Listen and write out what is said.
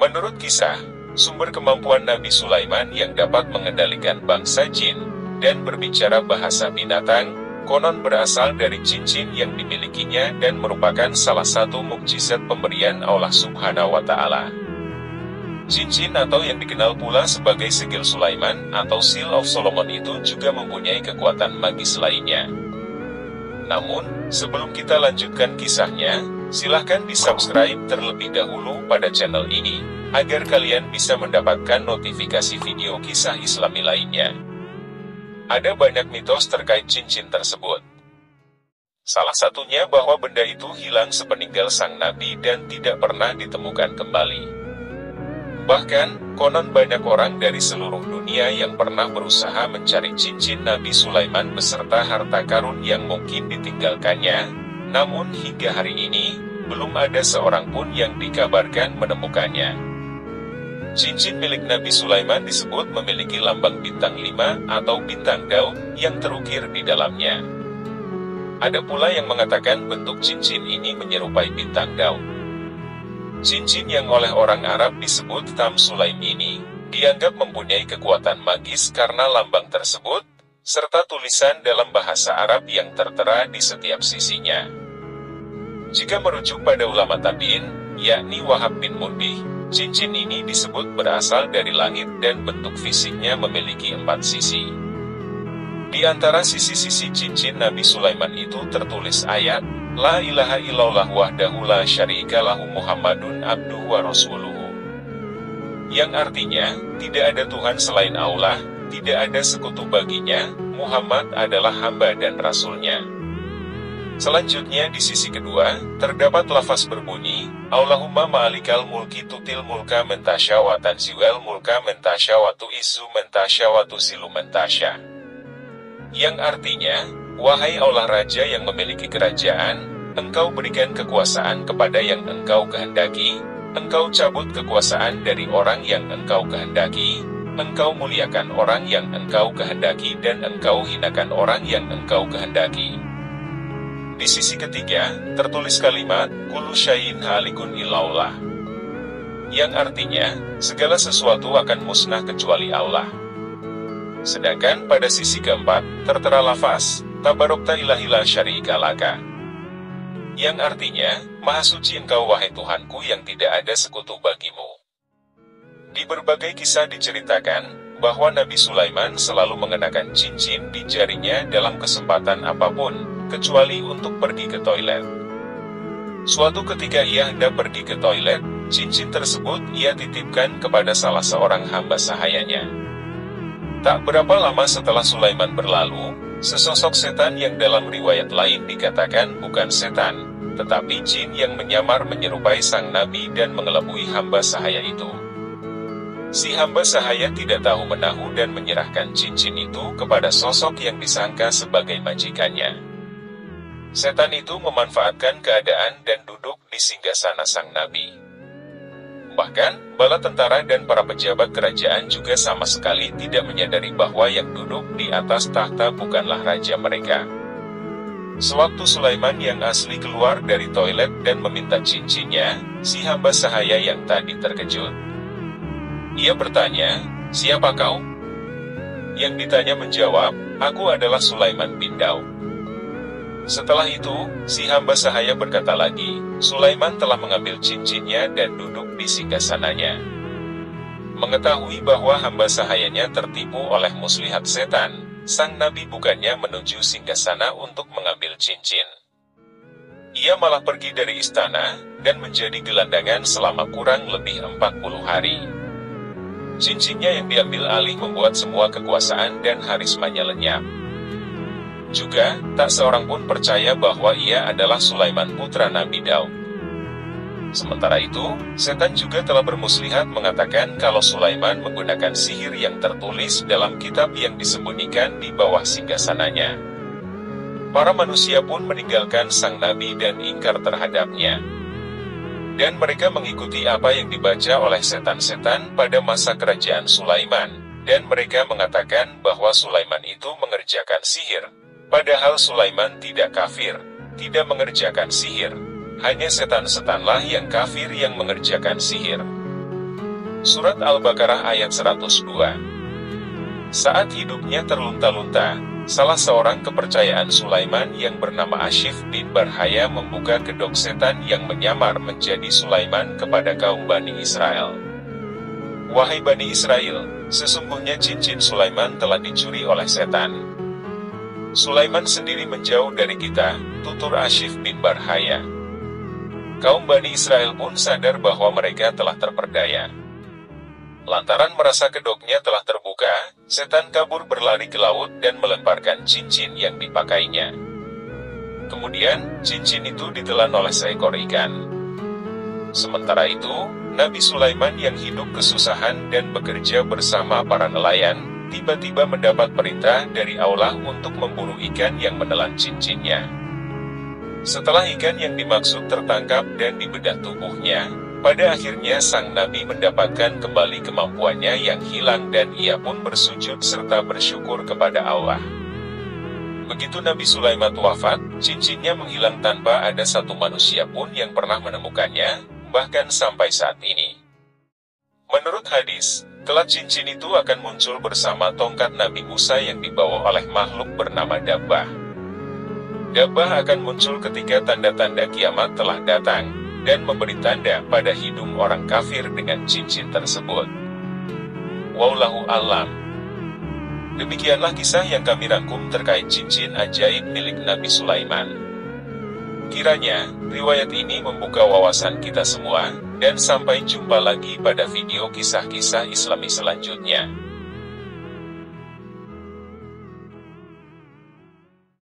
Menurut kisah, sumber kemampuan Nabi Sulaiman yang dapat mengendalikan bangsa jin dan berbicara bahasa binatang, konon berasal dari cincin yang dimilikinya dan merupakan salah satu mukjizat pemberian Allah Subhanahu wa Ta'ala. Cincin atau yang dikenal pula sebagai segel Sulaiman atau Seal of Solomon itu juga mempunyai kekuatan magis lainnya. Namun, sebelum kita lanjutkan kisahnya, silahkan di-subscribe terlebih dahulu pada channel ini, agar kalian bisa mendapatkan notifikasi video kisah Islami lainnya. Ada banyak mitos terkait cincin tersebut. Salah satunya bahwa benda itu hilang sepeninggal sang nabi dan tidak pernah ditemukan kembali. Bahkan, konon banyak orang dari seluruh dunia yang pernah berusaha mencari cincin Nabi Sulaiman beserta harta karun yang mungkin ditinggalkannya, namun hingga hari ini, belum ada seorang pun yang dikabarkan menemukannya. Cincin milik Nabi Sulaiman disebut memiliki lambang bintang 5 atau bintang Daud yang terukir di dalamnya. Ada pula yang mengatakan bentuk cincin ini menyerupai bintang Daud. Cincin yang oleh orang Arab disebut Tam Sulaim ini, dianggap mempunyai kekuatan magis karena lambang tersebut, serta tulisan dalam bahasa Arab yang tertera di setiap sisinya. Jika merujuk pada ulama tabi'in, yakni Wahab bin Munbih, cincin ini disebut berasal dari langit dan bentuk fisiknya memiliki 4 sisi. Di antara sisi-sisi cincin Nabi Sulaiman itu tertulis ayat, La ilaha illallah wahdahu la syarika lahu Muhammadun abduhu wa rasuluhu. Yang artinya, tidak ada Tuhan selain Allah, tidak ada sekutu baginya, Muhammad adalah hamba dan rasulnya. Selanjutnya di sisi kedua, terdapat lafaz berbunyi, Allahumma ma'alikal mulki tutil mulka mentasya wa tanziwal mulka mentasya wa tu'izzu mentasya wa tuzilu mentasya. Yang artinya, wahai Allah Raja yang memiliki kerajaan, Engkau berikan kekuasaan kepada yang Engkau kehendaki, Engkau cabut kekuasaan dari orang yang Engkau kehendaki, Engkau muliakan orang yang Engkau kehendaki dan Engkau hinakan orang yang Engkau kehendaki. Di sisi ketiga, tertulis kalimat, Kullu syai'in halikun illallah. Yang artinya, segala sesuatu akan musnah kecuali Allah. Sedangkan pada sisi keempat, tertera lafaz, Tabarokta ilahi la syarika laka. Yang artinya, Maha Suci Engkau wahai Tuhanku yang tidak ada sekutu bagimu. Di berbagai kisah diceritakan, bahwa Nabi Sulaiman selalu mengenakan cincin di jarinya dalam kesempatan apapun, kecuali untuk pergi ke toilet. Suatu ketika ia hendak pergi ke toilet, cincin tersebut ia titipkan kepada salah seorang hamba sahayanya. Tak berapa lama setelah Sulaiman berlalu, sesosok setan yang dalam riwayat lain dikatakan bukan setan, tetapi jin yang menyamar menyerupai sang nabi dan mengelabui hamba sahaya itu. Si hamba sahaya tidak tahu menahu dan menyerahkan cincin itu kepada sosok yang disangka sebagai majikannya. Setan itu memanfaatkan keadaan dan duduk di singgasana sang nabi. Bahkan, bala tentara dan para pejabat kerajaan juga sama sekali tidak menyadari bahwa yang duduk di atas tahta bukanlah raja mereka. Sewaktu Sulaiman yang asli keluar dari toilet dan meminta cincinnya, si hamba sahaya yang tadi terkejut. Ia bertanya, siapa kau? Yang ditanya menjawab, aku adalah Sulaiman bin Daud. Setelah itu, si hamba sahaya berkata lagi, Sulaiman telah mengambil cincinnya dan duduk di singgasananya. Mengetahui bahwa hamba sahayanya tertipu oleh muslihat setan, sang nabi bukannya menuju singgasana untuk mengambil cincin. Ia malah pergi dari istana, dan menjadi gelandangan selama kurang lebih 40 hari. Cincinnya yang diambil alih membuat semua kekuasaan dan harismanya lenyap. Juga, tak seorang pun percaya bahwa ia adalah Sulaiman putra Nabi Daud. Sementara itu, setan juga telah bermuslihat mengatakan kalau Sulaiman menggunakan sihir yang tertulis dalam kitab yang disembunyikan di bawah singgasananya. Para manusia pun meninggalkan sang nabi dan ingkar terhadapnya. Dan mereka mengikuti apa yang dibaca oleh setan-setan pada masa kerajaan Sulaiman, dan mereka mengatakan bahwa Sulaiman itu mengerjakan sihir. Padahal Sulaiman tidak kafir, tidak mengerjakan sihir. Hanya setan-setanlah yang kafir yang mengerjakan sihir. Surat Al-Baqarah ayat 102. Saat hidupnya terlunta-lunta, salah seorang kepercayaan Sulaiman yang bernama Ashif bin Barhaya membuka kedok setan yang menyamar menjadi Sulaiman kepada kaum Bani Israel. Wahai Bani Israel, sesungguhnya cincin Sulaiman telah dicuri oleh setan. Sulaiman sendiri menjauh dari kita, tutur Ashif bin Barhaya. Kaum Bani Israel pun sadar bahwa mereka telah terperdaya. Lantaran merasa kedoknya telah terbuka, setan kabur berlari ke laut dan melemparkan cincin yang dipakainya. Kemudian, cincin itu ditelan oleh seekor ikan. Sementara itu, Nabi Sulaiman yang hidup kesusahan dan bekerja bersama para nelayan, tiba-tiba mendapat perintah dari Allah untuk memburu ikan yang menelan cincinnya. Setelah ikan yang dimaksud tertangkap dan dibedah tubuhnya, pada akhirnya sang Nabi mendapatkan kembali kemampuannya yang hilang dan ia pun bersujud serta bersyukur kepada Allah. Begitu Nabi Sulaiman wafat, cincinnya menghilang tanpa ada satu manusia pun yang pernah menemukannya, bahkan sampai saat ini. Menurut hadis, kelak cincin itu akan muncul bersama tongkat Nabi Musa yang dibawa oleh makhluk bernama Dabbah. Dabbah akan muncul ketika tanda-tanda kiamat telah datang, dan memberi tanda pada hidung orang kafir dengan cincin tersebut. Wallahu a'lam. Demikianlah kisah yang kami rangkum terkait cincin ajaib milik Nabi Sulaiman. Kiranya, riwayat ini membuka wawasan kita semua, dan sampai jumpa lagi pada video kisah-kisah Islami selanjutnya.